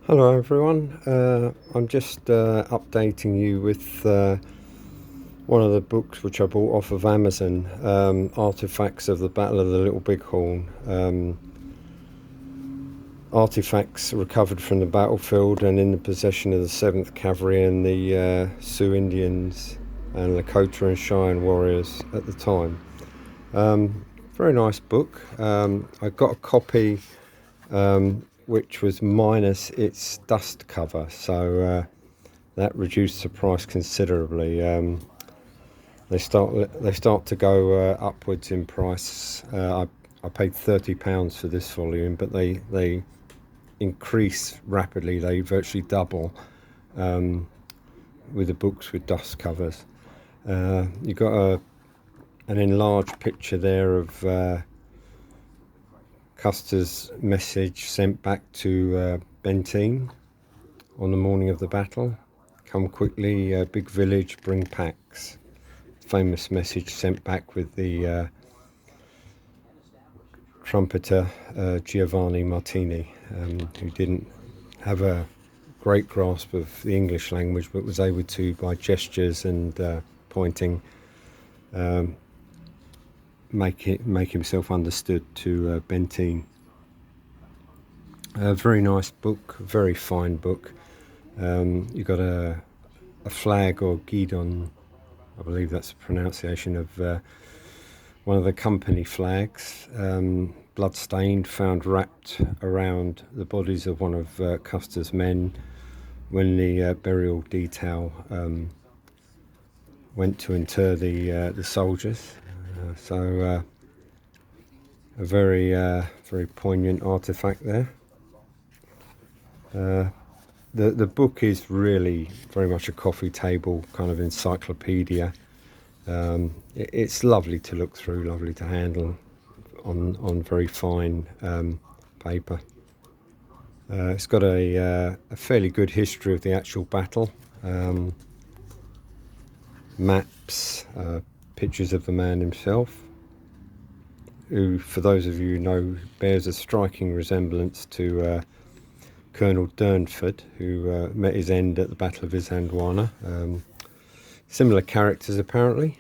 Hello everyone, I'm just updating you with one of the books which I bought off of Amazon, Artifacts of the Battle of the Little Bighorn. Artifacts recovered from the battlefield and in the possession of the 7th Cavalry and the Sioux Indians and Lakota and Cheyenne warriors at the time. Very nice book. I got a copy which was minus its dust cover, so that reduced the price considerably. They start to go upwards in price. I paid £30 for this volume, but they increase rapidly. They virtually double with the books with dust covers. You've got an enlarged picture there of Custer's message sent back to Benteen on the morning of the battle. Come quickly, big village, bring packs. Famous message sent back with the trumpeter Giovanni Martini, who didn't have a great grasp of the English language, but was able to, by gestures and pointing, make himself understood to Benteen. A very nice book, very fine book. You've got a flag or guidon, I believe that's the pronunciation of one of the company flags, blood-stained, found wrapped around the bodies of one of Custer's men when the burial detail went to inter the soldiers. So a very poignant artifact there. The book is really very much a coffee table kind of encyclopedia. It's lovely to look through, lovely to handle on very fine paper. It's got a fairly good history of the actual battle. Maps, pictures of the man himself, who, for those of you who know, bears a striking resemblance to Colonel Durnford, who met his end at the Battle of Isandlwana. Similar characters, apparently.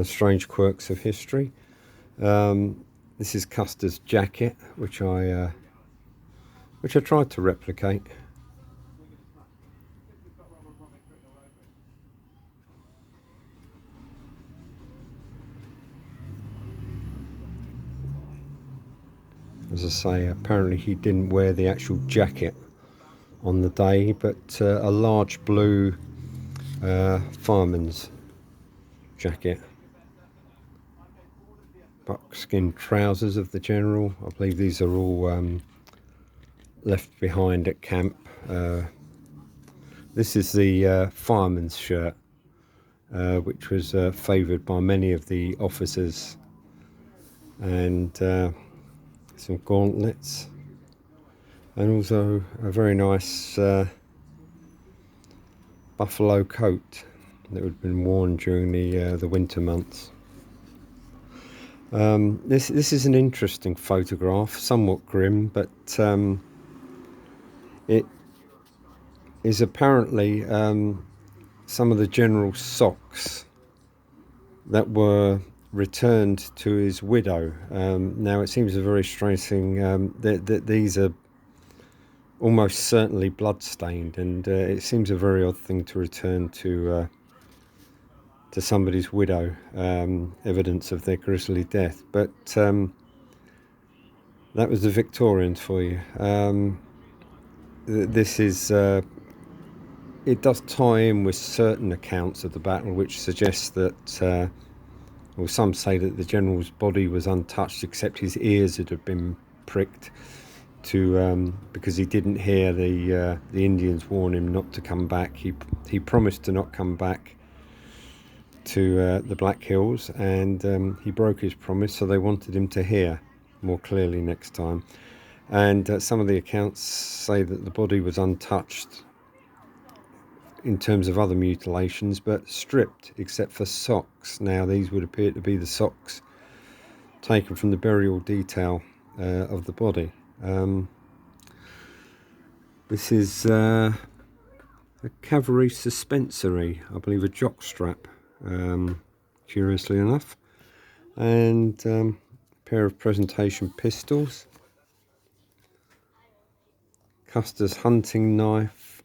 Strange quirks of history. This is Custer's jacket, which I tried to replicate. As I say, apparently he didn't wear the actual jacket on the day, but a large blue fireman's jacket. Buckskin trousers of the general. I believe these are all left behind at camp. This is the fireman's shirt, which was favoured by many of the officers, and some gauntlets, and also a very nice buffalo coat that would have been worn during the winter months. This is an interesting photograph, somewhat grim, but it is apparently some of the general's socks that were returned to his widow. Now it seems a very strange thing that these are almost certainly blood-stained, and it seems a very odd thing to return to somebody's widow, evidence of their grisly death. But that was the Victorians for you. This is it does tie in with certain accounts of the battle, which suggests that well, some say that the general's body was untouched except his ears had been pricked to because he didn't hear the Indians warn him not to come back. He promised to not come back to the Black Hills, and he broke his promise, so they wanted him to hear more clearly next time. And some of the accounts say that the body was untouched in terms of other mutilations, but stripped except for socks. Now these would appear to be the socks taken from the burial detail of the body. This is a cavalry suspensory, I believe a jockstrap, curiously enough, and a pair of presentation pistols, Custer's hunting knife,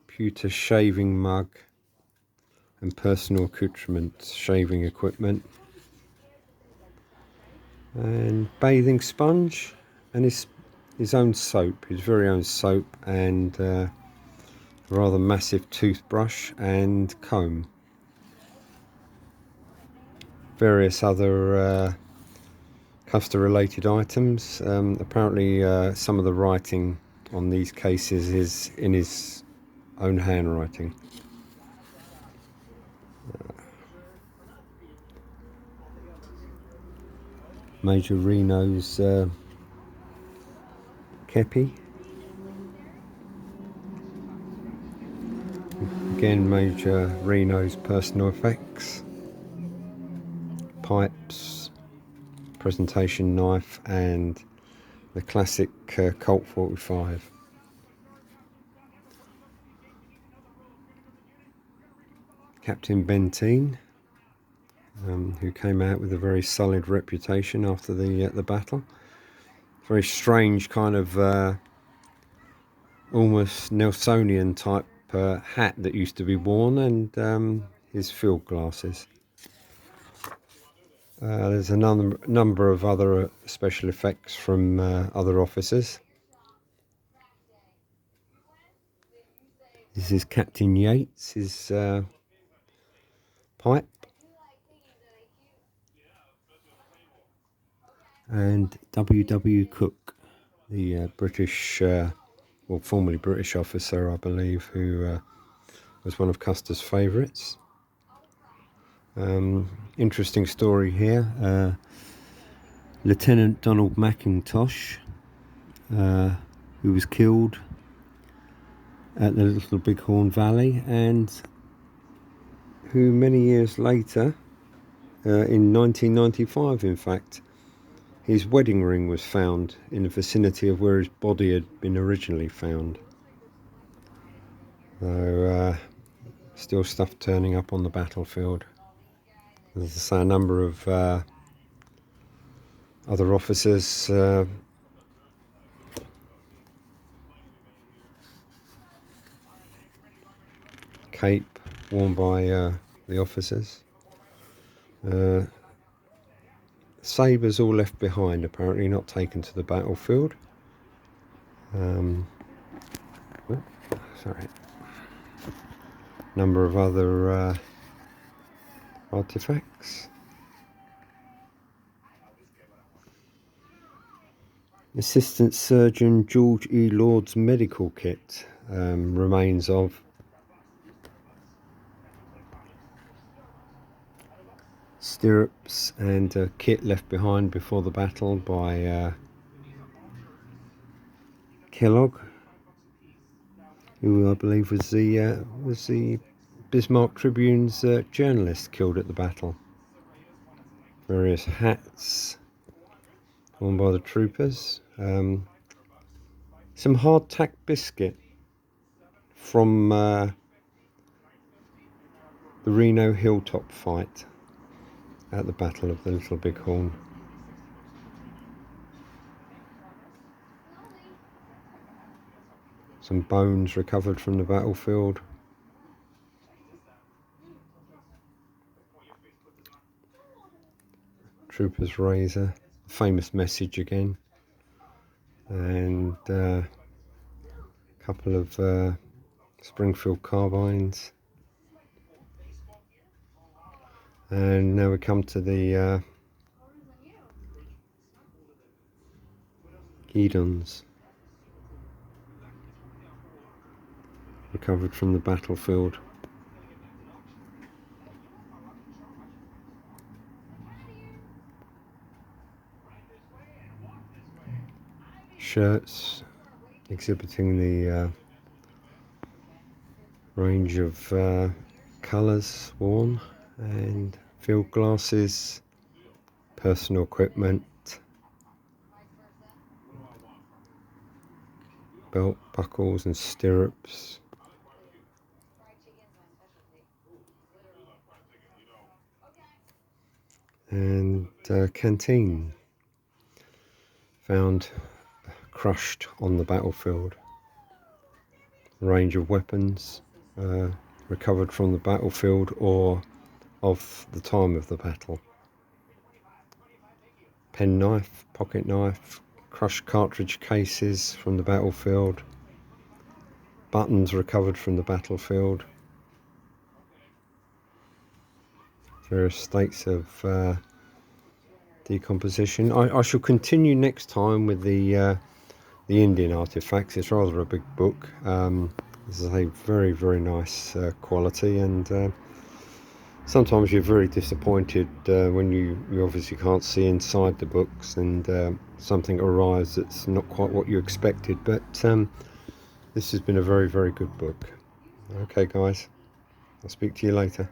pewter shaving mug, and personal accoutrements, shaving equipment, and bathing sponge, and his own soap, his very own soap, and a rather massive toothbrush and comb. Various other Custer related items. Apparently some of the writing on these cases is in his own handwriting. Major Reno's kepi. Again, Major Reno's personal effects. Pipes, presentation knife, and the classic Colt 45. Captain Benteen, who came out with a very solid reputation after the battle. Very strange kind of almost Nelsonian type hat that used to be worn, and his field glasses. There's a number of other special effects from other officers. This is Captain Yates, his pipe. And W.W. Cook, the British, well, formerly British officer, I believe, who was one of Custer's favourites. Interesting story here. Lieutenant Donald McIntosh, who was killed at the Little Bighorn Valley, and who many years later, in 1995 in fact, his wedding ring was found in the vicinity of where his body had been originally found. So still stuff turning up on the battlefield. As I say, a number of other officers cape worn by the officers. Sabres all left behind, apparently not taken to the battlefield. Sorry. Number of other artifacts. Assistant Surgeon George E. Lord's medical kit, remains of. Stirrups and a kit left behind before the battle by Kellogg, who I believe was the Bismarck Tribune's journalist killed at the battle. Various hats worn by the troopers. Some hardtack biscuit from the Reno Hilltop fight at the Battle of the Little Bighorn. Some bones recovered from the battlefield. Trooper's razor, famous message again, and a couple of Springfield carbines. And now we come to the guidons, recovered from the battlefield. Shirts exhibiting the range of colours worn, and field glasses, personal equipment, belt buckles and stirrups. And canteen found crushed on the battlefield. Range of weapons recovered from the battlefield or of the time of the battle. Penknife, pocket knife, crushed cartridge cases from the battlefield, buttons recovered from the battlefield, various states of decomposition. I shall continue next time with the Indian artifacts. It's rather a big book. This is a very, very nice quality, and sometimes you're very disappointed when you obviously can't see inside the books, and something arrives that's not quite what you expected, but this has been a very, very good book. Okay guys, I'll speak to you later.